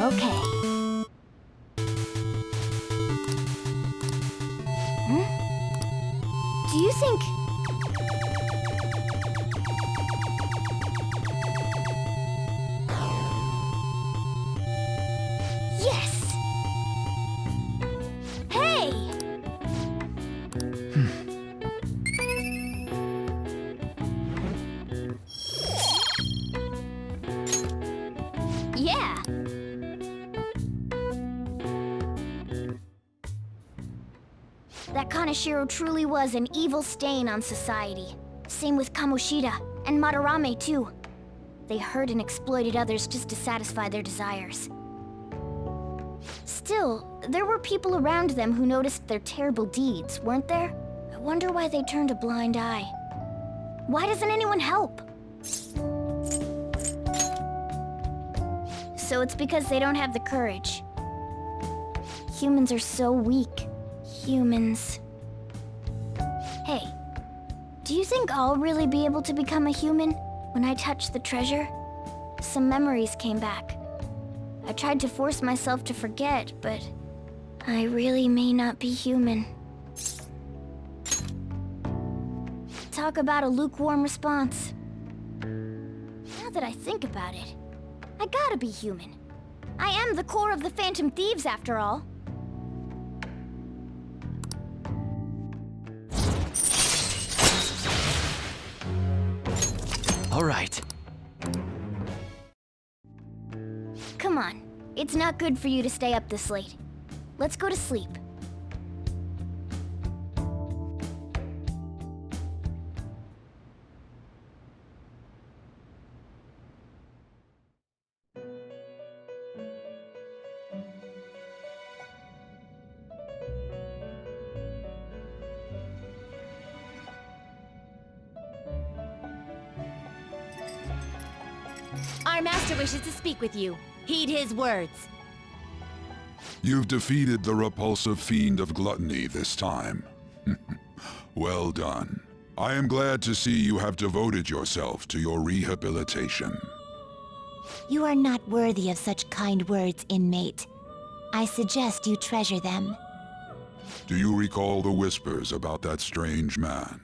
Okay. Do you think... Yes! Hey! Yeah! That Kaneshiro truly was an evil stain on society. Same with Kamoshida, and Madarame too. They hurt and exploited others just to satisfy their desires. Still, there were people around them who noticed their terrible deeds, weren't there? I wonder why they turned a blind eye. Why doesn't anyone help? So it's because they don't have the courage. Humans are so weak. Humans. Hey, do you think I'll really be able to become a human when I touch the treasure? Some memories came back. I tried to force myself to forget, but I really may not be human. Talk about a lukewarm response. Now that I think about it, I gotta be human. I am the core of the Phantom Thieves, after all. All right. Come on. It's not good for you to stay up this late. Let's go to sleep. Our master wishes to speak with you. Heed his words. You've defeated the repulsive fiend of gluttony this time. Well done. I am glad to see you have devoted yourself to your rehabilitation. You are not worthy of such kind words, inmate. I suggest you treasure them. Do you recall the whispers about that strange man?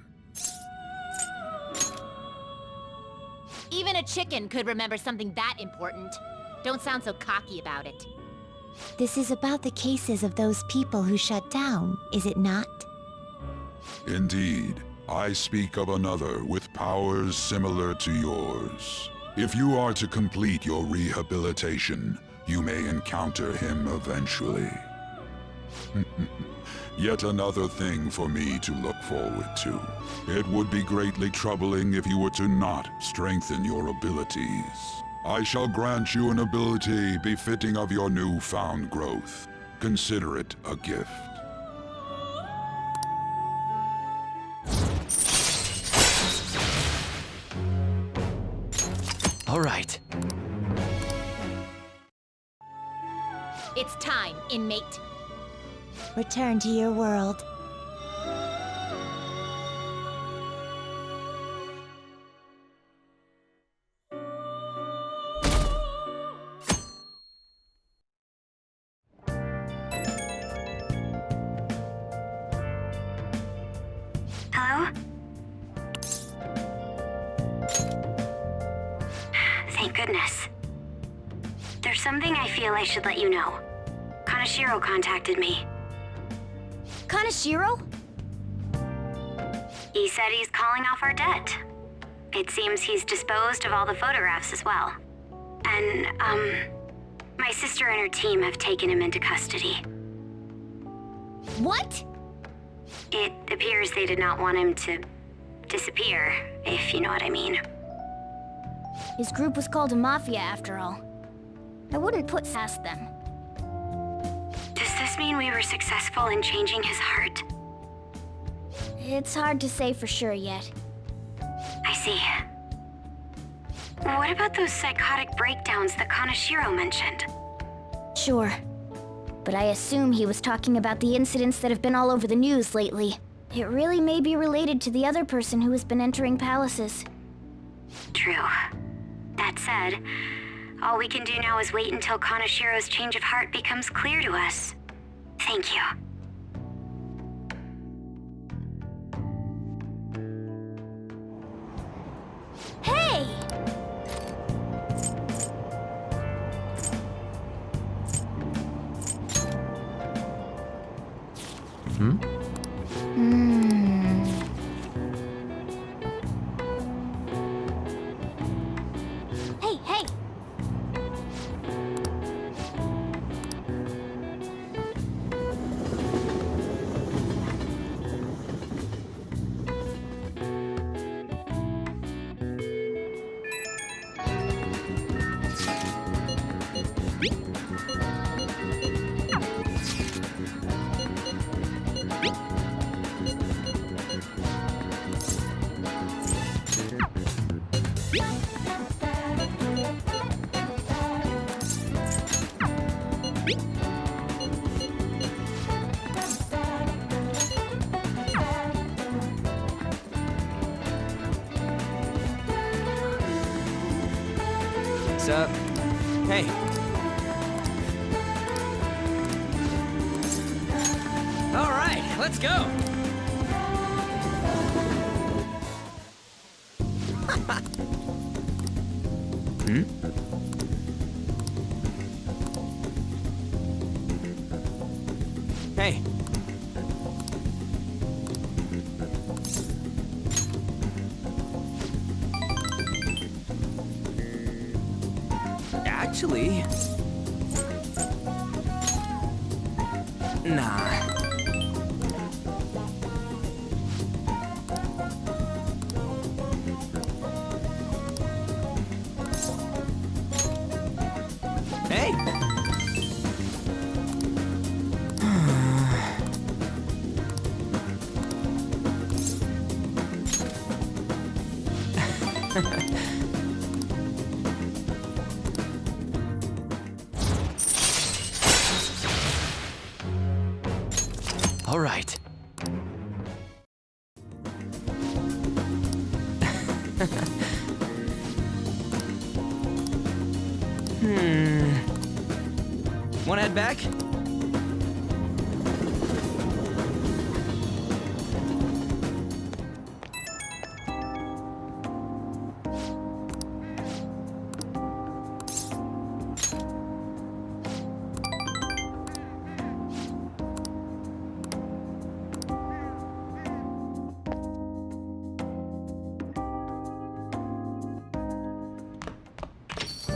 Even a chicken could remember something that important. Don't sound so cocky about it. This is about the cases of those people who shut down, is it not? Indeed. I speak of another with powers similar to yours. If you are to complete your rehabilitation, you may encounter him eventually. Yet another thing for me to look forward to. It would be greatly troubling if you were to not strengthen your abilities. I shall grant you an ability befitting of your newfound growth. Consider it a gift. All right. It's time, inmate. Return to your world. Hello? Thank goodness. There's something I feel I should let you know. Kaneshiro contacted me. Kaneshiro? He said he's calling off our debt. It seems he's disposed of all the photographs as well. And, my sister and her team have taken him into custody. What? It appears they did not want him to disappear, if you know what I mean. His group was called a mafia, after all. I wouldn't put past them. Does this mean we were successful in changing his heart? It's hard to say for sure yet. I see. What about those psychotic breakdowns that Kaneshiro mentioned? Sure. But I assume he was talking about the incidents that have been all over the news lately. It really may be related to the other person who has been entering palaces. True. That said, All we can do now is wait until Kanashiro's change of heart becomes clear to us. Thank you. Hey! Hey, hey! What's up? Hey. All right, let's go. Hmm? Hey. Actually... Nah. Hey! All right. Wanna head back?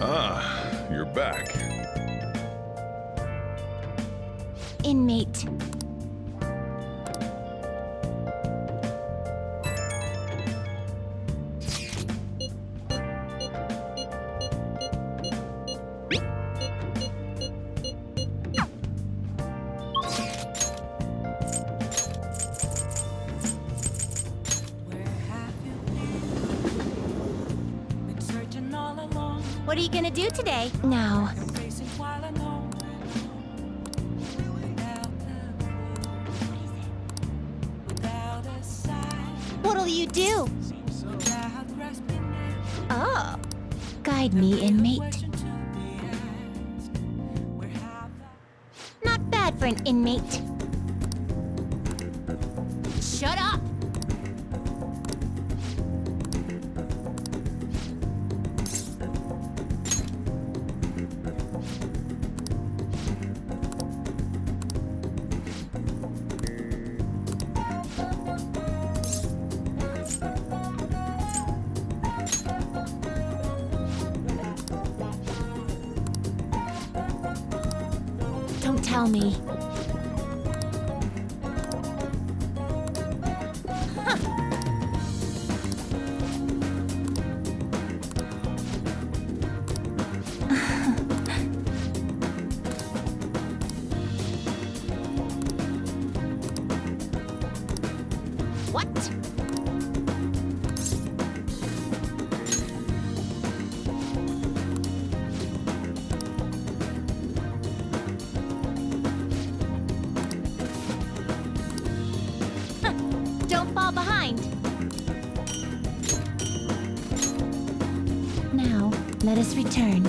Ah, you're back. Inmate. What are you gonna do today? Now, What'll you do? Oh. guide me, inmate. Not bad for an inmate. Shut up! Don't tell me. What? Don't fall behind. Now, let us return.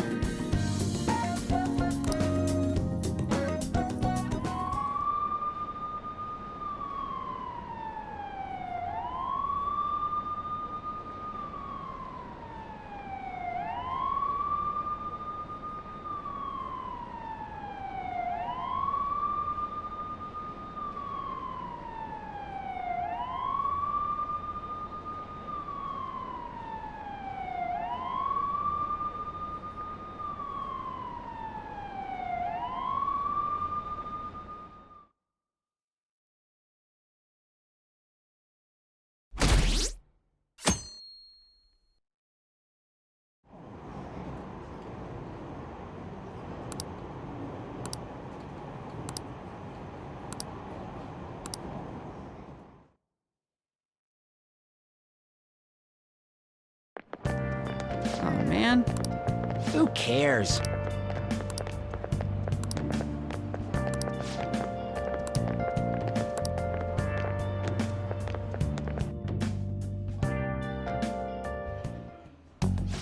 man? Who cares?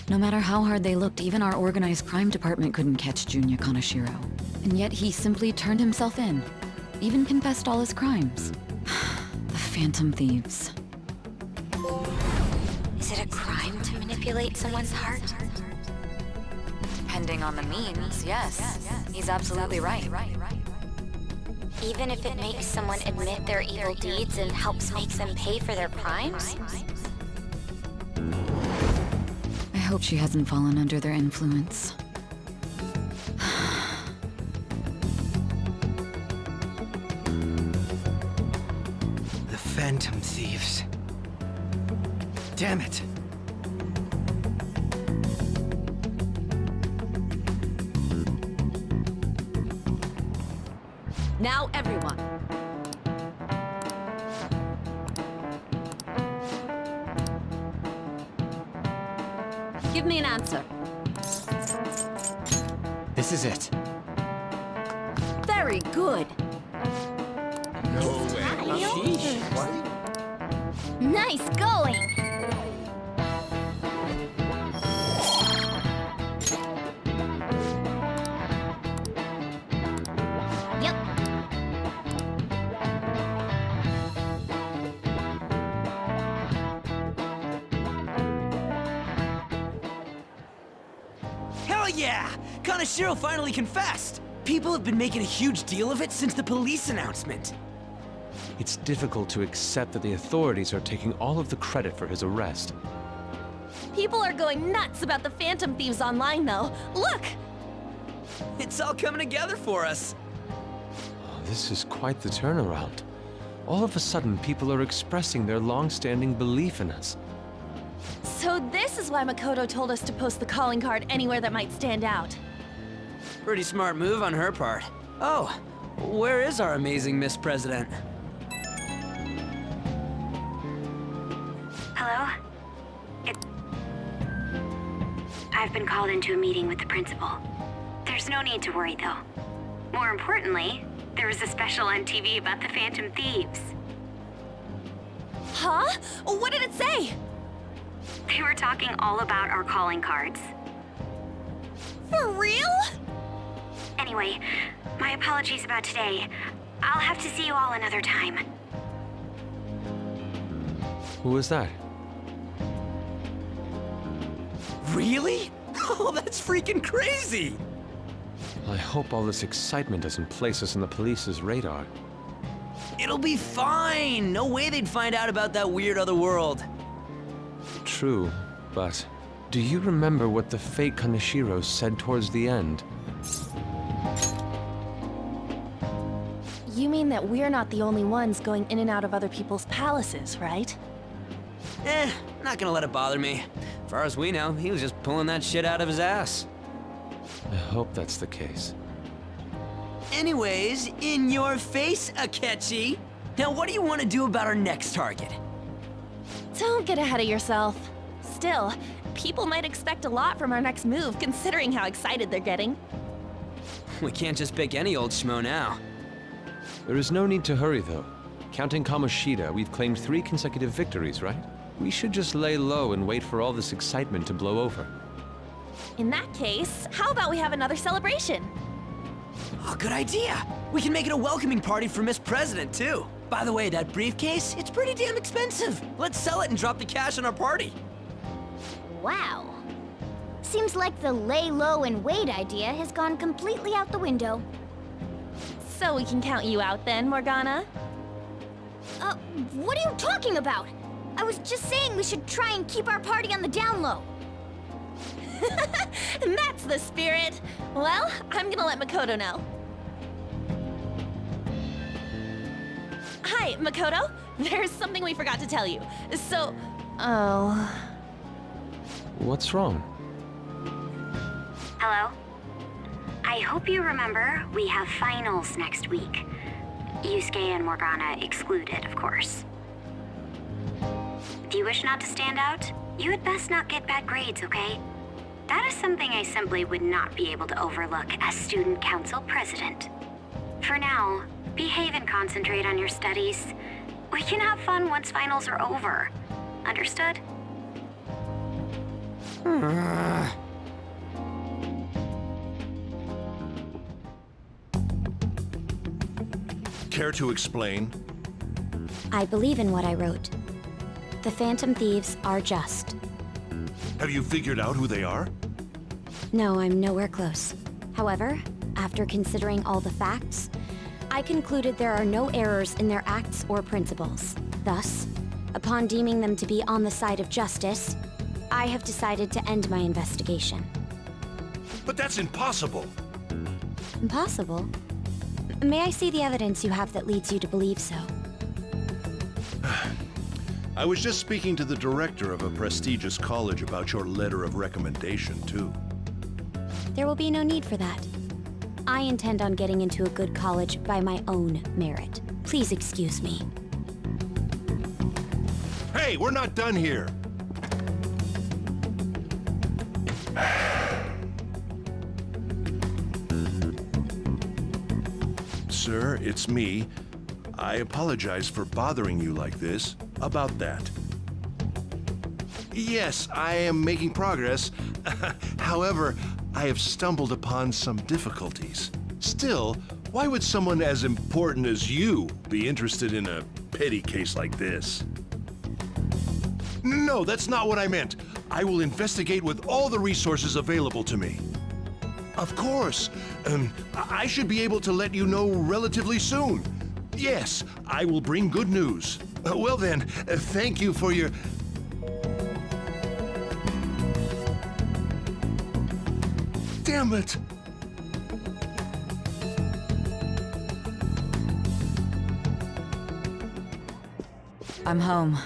No matter how hard they looked, even our organized crime department couldn't catch Junya Kaneshiro. And yet he simply turned himself in. Even confessed all his crimes. The Phantom Thieves. Is it a crime to manipulate someone's heart? Depending on the means, yes. He's absolutely right. Even if it makes someone admit their evil deeds and helps make them pay for their crimes? I hope she hasn't fallen under their influence. The Phantom Thieves. Damn it. Now, everyone. Give me an answer. This is it. Very good. Nice going! Yep. Hell yeah! Kaneshiro finally confessed! People have been making a huge deal of it since the police announcement. It's difficult to accept that the authorities are taking all of the credit for his arrest. People are going nuts about the Phantom Thieves online, though. Look! It's all coming together for us. Oh, this is quite the turnaround. All of a sudden, people are expressing their long-standing belief in us. So this is why Makoto told us to post the calling card anywhere that might stand out. Pretty smart move on her part. Oh, where is our amazing Miss President? Hello? I've been called into a meeting with the principal. There's no need to worry, though. More importantly, there was a special on TV about the Phantom Thieves. Huh? What did it say? They were talking all about our calling cards. For real? Anyway, my apologies about today. I'll have to see you all another time. Who was that? Really? Oh, that's freaking crazy! I hope all this excitement doesn't place us on the police's radar. It'll be fine! No way they'd find out about that weird other world. True, but do you remember what the fake Kaneshiro said towards the end? You mean that we're not the only ones going in and out of other people's palaces, right? Not gonna let it bother me. As far as we know, he was just pulling that shit out of his ass. I hope that's the case. Anyways, in your face, Akechi! Now what do you want to do about our next target? Don't get ahead of yourself. Still, people might expect a lot from our next move, considering how excited they're getting. We can't just pick any old schmo now. There is no need to hurry, though. Counting Kamoshida, we've claimed 3 consecutive victories, right? We should just lay low and wait for all this excitement to blow over. In that case, how about we have another celebration? Oh, good idea! We can make it a welcoming party for Miss President, too. By the way, that briefcase, it's pretty damn expensive. Let's sell it and drop the cash on our party. Wow. Seems like the lay low and wait idea has gone completely out the window. So we can count you out then, Morgana? What are you talking about? I was just saying we should try and keep our party on the down low. That's the spirit. Well, I'm gonna let Makoto know. Hi, Makoto. There's something we forgot to tell you. So, oh... What's wrong? Hello? I hope you remember we have finals next week. Yusuke and Morgana excluded, of course. If you wish not to stand out, you had best not get bad grades, okay? That is something I simply would not be able to overlook as student council president. For now, behave and concentrate on your studies. We can have fun once finals are over. Understood? Care to explain? I believe in what I wrote. The Phantom Thieves are just. Have you figured out who they are? No, I'm nowhere close. However, after considering all the facts, I concluded there are no errors in their acts or principles. Thus, upon deeming them to be on the side of justice, I have decided to end my investigation. But that's impossible. Impossible? May I see the evidence you have that leads you to believe so? I was just speaking to the director of a prestigious college about your letter of recommendation, too. There will be no need for that. I intend on getting into a good college by my own merit. Please excuse me. Hey, we're not done here! Sir, it's me. I apologize for bothering you like this. About that. Yes, I am making progress. However, I have stumbled upon some difficulties. Still, why would someone as important as you be interested in a petty case like this? No, that's not what I meant. I will investigate with all the resources available to me. Of course. I should be able to let you know relatively soon. Yes, I will bring good news. Well then, thank you for your... Damn it! I'm home.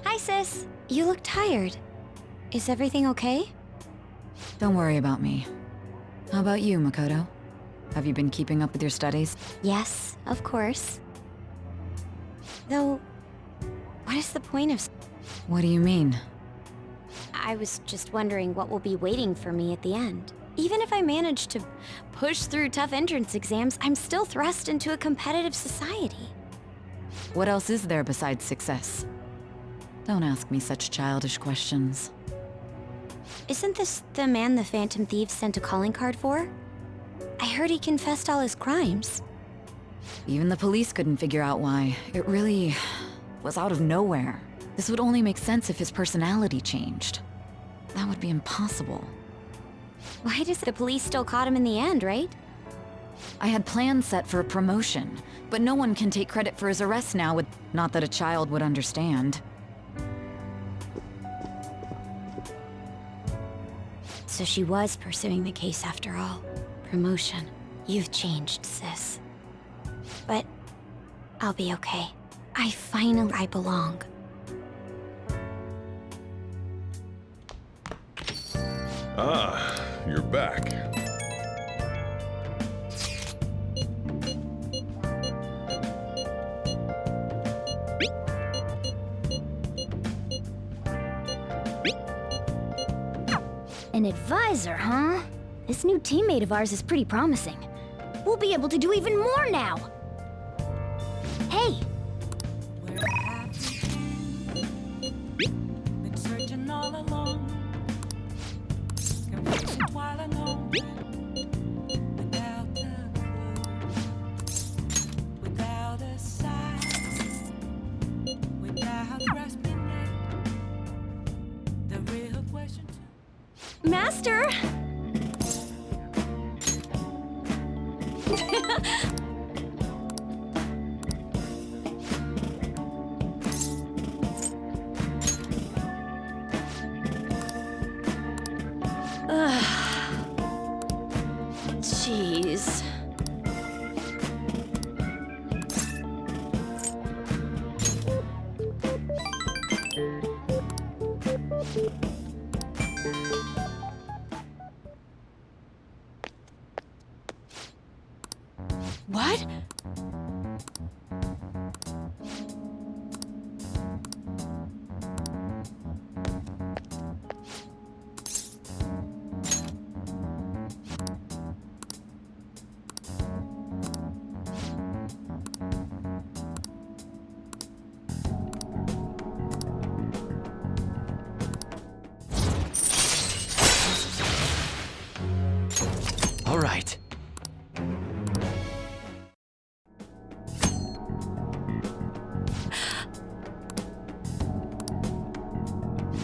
Hi, sis. You look tired. Is everything okay? Don't worry about me. How about you, Makoto? Have you been keeping up with your studies? Yes, of course. Though, what is the point of... What do you mean? I was just wondering what will be waiting for me at the end. Even if I manage to push through tough entrance exams, I'm still thrust into a competitive society. What else is there besides success? Don't ask me such childish questions. Isn't this the man the Phantom Thieves sent a calling card for? I heard he confessed all his crimes. Even the police couldn't figure out why. It really was out of nowhere. This would only make sense if his personality changed. That would be impossible. Why does the police still caught him in the end, right? I had plans set for a promotion, but no one can take credit for his arrest now with... Not that a child would understand. So she was pursuing the case after all. Promotion. You've changed, sis. But I'll be okay. I belong. Ah, you're back. An advisor, huh? This new teammate of ours is pretty promising. We'll be able to do even more now! Hey! Been searching all along, confused while alone, without a clue, without a sign, without grasping it. The real question. Master! Jeez. What? right.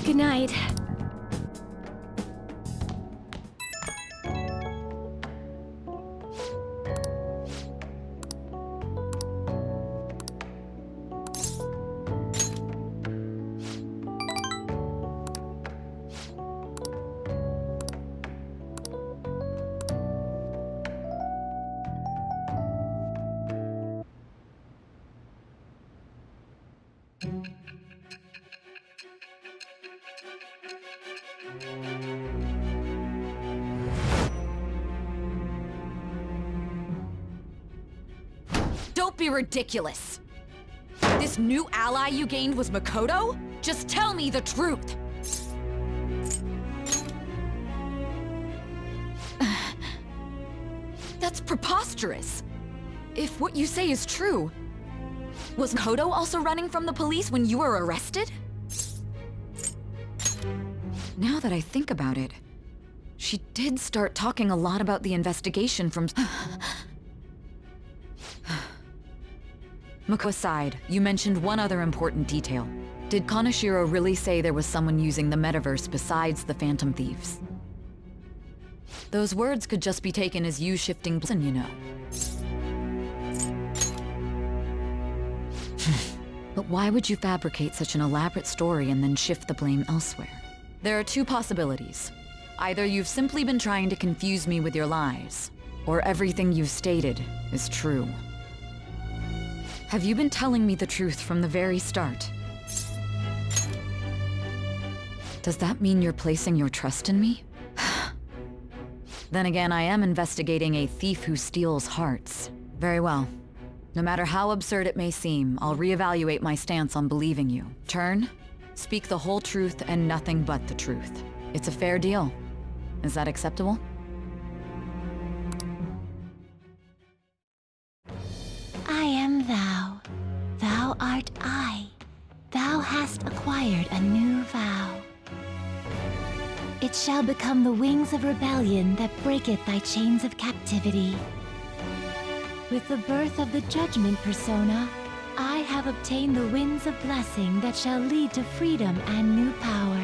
Good night. Don't be ridiculous! This new ally you gained was Makoto? Just tell me the truth! That's preposterous! If what you say is true, was Makoto also running from the police when you were arrested? Now that I think about it, she did start talking a lot about the investigation from... Mako aside, you mentioned one other important detail. Did Kaneshiro really say there was someone using the metaverse besides the Phantom Thieves? Those words could just be taken as you shifting blame, you know. But why would you fabricate such an elaborate story and then shift the blame elsewhere? There are two possibilities. Either you've simply been trying to confuse me with your lies, or everything you've stated is true. Have you been telling me the truth from the very start? Does that mean you're placing your trust in me? Then again, I am investigating a thief who steals hearts. Very well. No matter how absurd it may seem, I'll reevaluate my stance on believing you. Turn, speak the whole truth and nothing but the truth. It's a fair deal. Is that acceptable? I am thou. Thou art I. Thou hast acquired a new vow. It shall become the wings of rebellion that breaketh thy chains of captivity. With the birth of the judgment persona, I have obtained the winds of blessing that shall lead to freedom and new power.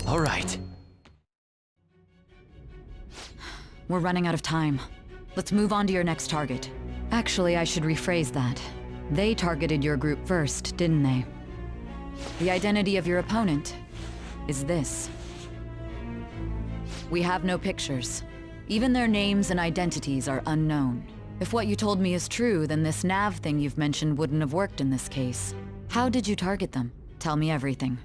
All right. We're running out of time. Let's move on to your next target. Actually, I should rephrase that. They targeted your group first, didn't they? The identity of your opponent is this. We have no pictures. Even their names and identities are unknown. If what you told me is true, then this nav thing you've mentioned wouldn't have worked in this case. How did you target them? Tell me everything.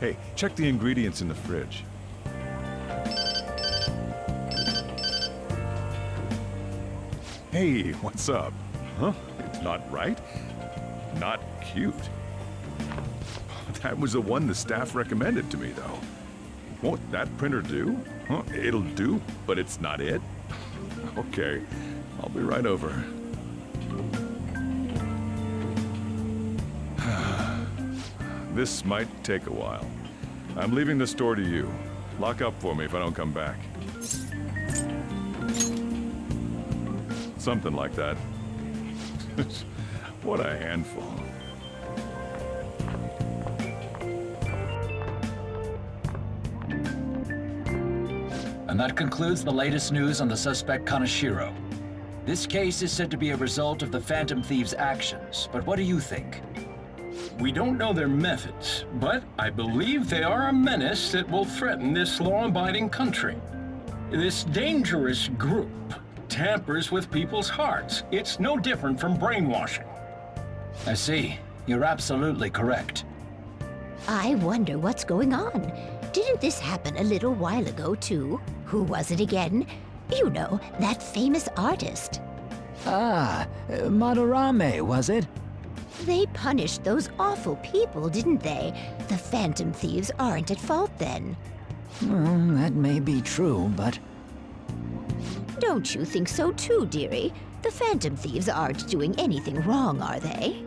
Hey, check the ingredients in the fridge. Hey, what's up? Huh? It's not right? Not cute. That was the one the staff recommended to me, though. Won't that printer do? Huh? It'll do, but it's not it? Okay, I'll be right over. This might take a while. I'm leaving the store to you. Lock up for me if I don't come back. Something like that. What a handful. And that concludes the latest news on the suspect Kaneshiro. This case is said to be a result of the Phantom Thieves' actions, but what do you think? We don't know their methods, but I believe they are a menace that will threaten this law-abiding country. This dangerous group tampers with people's hearts. It's no different from brainwashing. I see. You're absolutely correct. I wonder what's going on. Didn't this happen a little while ago, too? Who was it again? You know, that famous artist. Ah, Madarame, was it? They punished those awful people, didn't they? The Phantom Thieves aren't at fault then. That may be true, but... Don't you think so too, dearie? The Phantom Thieves aren't doing anything wrong, are they?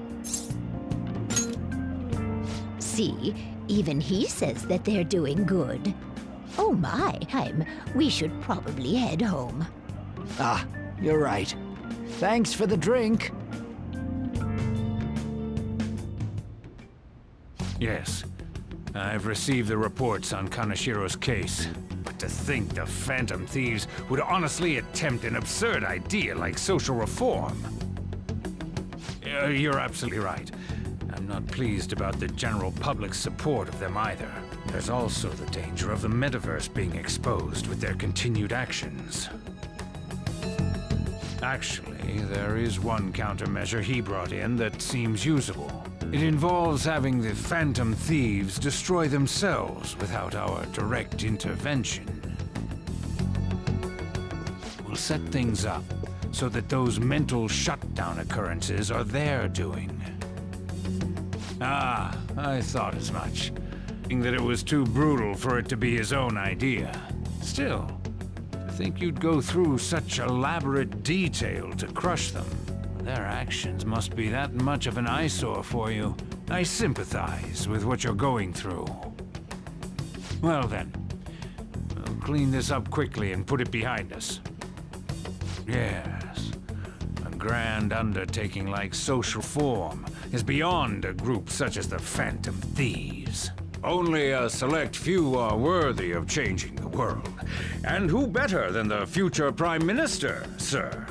See, even he says that they're doing good. Oh my, we should probably head home. Ah, you're right. Thanks for the drink. Yes, I've received the reports on Kanashiro's case. But to think the Phantom Thieves would honestly attempt an absurd idea like social reform. You're absolutely right. I'm not pleased about the general public's support of them either. There's also the danger of the metaverse being exposed with their continued actions. Actually, there is one countermeasure he brought in that seems usable. It involves having the Phantom Thieves destroy themselves without our direct intervention. We'll set things up so that those mental shutdown occurrences are their doing. Ah, I thought as much. That it was too brutal for it to be his own idea. Still, to think you'd go through such elaborate detail to crush them. Their actions must be that much of an eyesore for you. I sympathize with what you're going through. Well then, we'll clean this up quickly and put it behind us. Yes, a grand undertaking like social reform is beyond a group such as the Phantom Thieves. Only a select few are worthy of changing the world. And who better than the future Prime Minister, sir?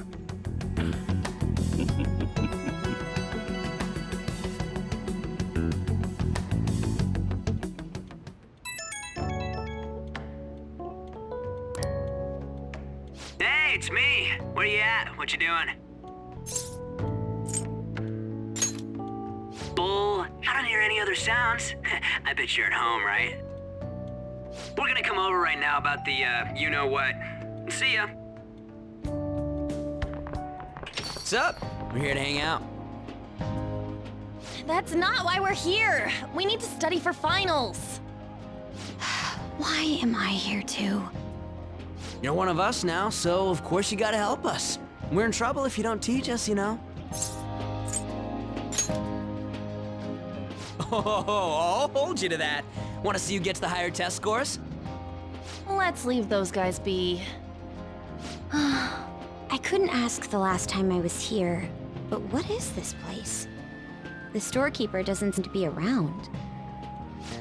Hey, it's me. Where you at? What you doing? Bull. I don't hear any other sounds. I bet you're at home, right? We're gonna come over right now about the, you-know-what. See ya. What's up? We're here to hang out. That's not why we're here. We need to study for finals. Why am I here too? You're one of us now, so of course you gotta help us. We're in trouble if you don't teach us, you know. Oh, I'll hold you to that. Want to see who gets the higher test scores? Let's leave those guys be. I couldn't ask the last time I was here, but what is this place? The storekeeper doesn't seem to be around.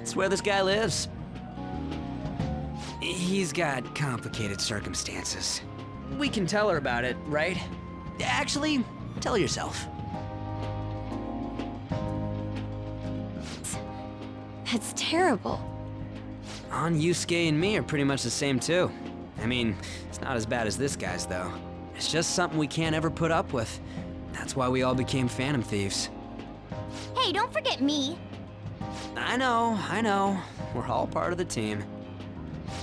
It's where this guy lives. He's got complicated circumstances. We can tell her about it, right? Actually, tell yourself. That's terrible. On Yusuke and me are pretty much the same too. I mean, it's not as bad as this guy's though. It's just something we can't ever put up with. That's why we all became Phantom Thieves. Hey, don't forget me. I know. We're all part of the team.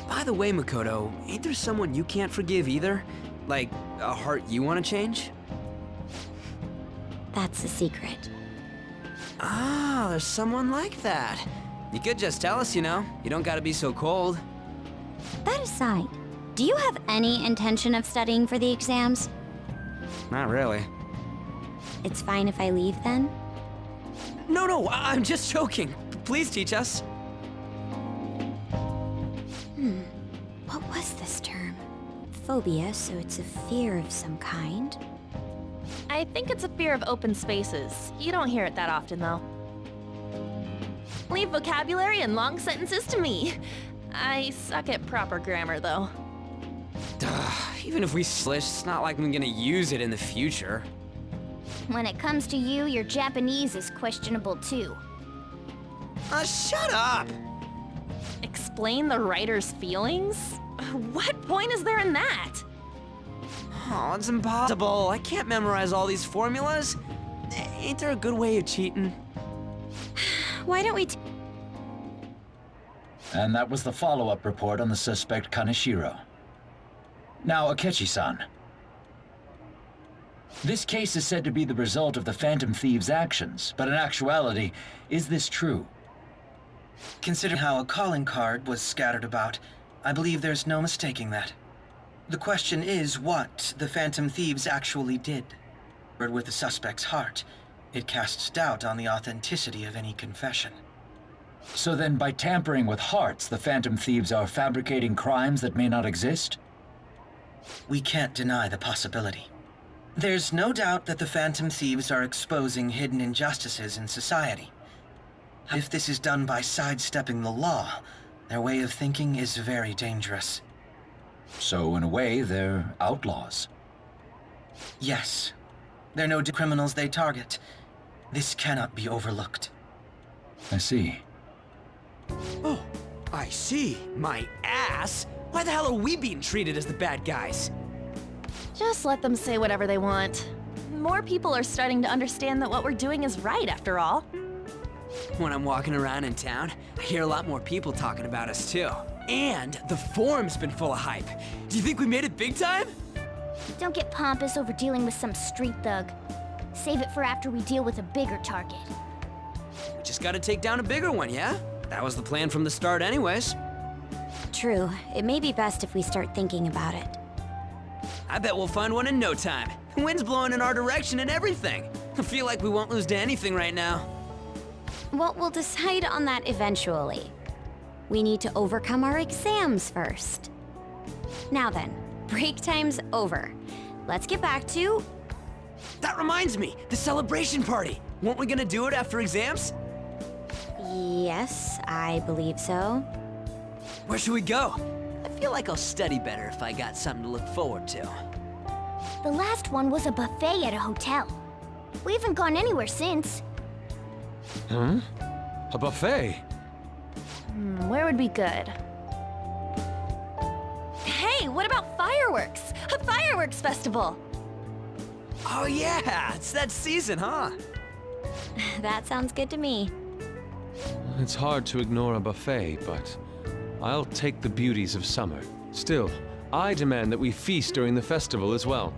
By the way, Makoto, ain't there someone you can't forgive either? Like, a heart you want to change? That's a secret. Ah, there's someone like that. You could just tell us, you know. You don't gotta be so cold. That aside, do you have any intention of studying for the exams? Not really. It's fine if I leave then? No, I'm just joking. Please teach us. What was this term? Phobia, so it's a fear of some kind. I think it's a fear of open spaces. You don't hear it that often, though. Leave vocabulary and long sentences to me. I suck at proper grammar, though. Even if we slish, it's not like I'm gonna use it in the future. When it comes to you, your Japanese is questionable too. Shut up! Explain the writer's feelings? What point is there in that? Oh, it's impossible. I can't memorize all these formulas. Ain't there a good way of cheating? Why don't we And that was the follow-up report on the suspect Kaneshiro. Now, Akechi-san. This case is said to be the result of the Phantom Thieves' actions, but in actuality, is this true? Considering how a calling card was scattered about, I believe there's no mistaking that. The question is what the Phantom Thieves actually did. But with the suspect's heart, it casts doubt on the authenticity of any confession. So then, by tampering with hearts, the Phantom Thieves are fabricating crimes that may not exist? We can't deny the possibility. There's no doubt that the Phantom Thieves are exposing hidden injustices in society. If this is done by sidestepping the law, their way of thinking is very dangerous. So, in a way, they're outlaws. Yes. They're no criminals they target. This cannot be overlooked. I see. Oh, I see. My ass? Why the hell are we being treated as the bad guys? Just let them say whatever they want. More people are starting to understand that what we're doing is right, after all. When I'm walking around in town, I hear a lot more people talking about us too. And the forum's been full of hype. Do you think we made it big time? Don't get pompous over dealing with some street thug. Save it for after we deal with a bigger target. We just gotta take down a bigger one, yeah? That was the plan from the start anyways. True. It may be best if we start thinking about it. I bet we'll find one in no time. The wind's blowing in our direction and everything. I feel like we won't lose to anything right now. Well, we'll decide on that eventually. We need to overcome our exams first. Now then, break time's over. Let's get back to... That reminds me, the celebration party. Weren't we gonna do it after exams? Yes, I believe so. Where should we go? I feel like I'll study better if I got something to look forward to. The last one was a buffet at a hotel. We haven't gone anywhere since. Hmm? A buffet? Where would be good? Hey, what about fireworks? A fireworks festival! Oh yeah, it's that season, huh? That sounds good to me. It's hard to ignore a buffet, but I'll take the beauties of summer. Still, I demand that we feast during the festival as well.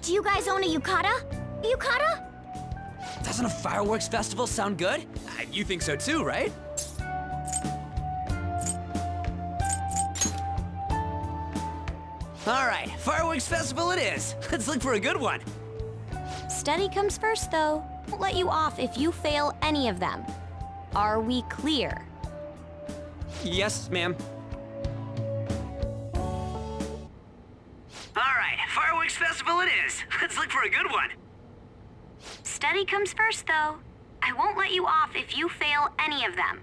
Do you guys own a yukata? A yukata? Doesn't a fireworks festival sound good? You think so too, right? All right, fireworks festival it is. Let's look for a good one. Study comes first, though. Won't let you off if you fail any of them. Are we clear? Yes, ma'am. All right, fireworks festival it is. Let's look for a good one. Study comes first, though. I won't let you off if you fail any of them.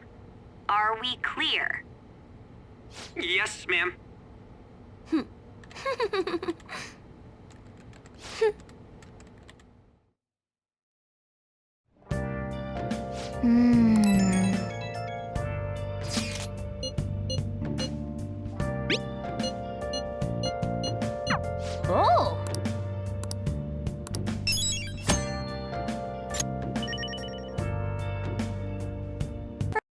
Are we clear? Yes, ma'am. Hmm.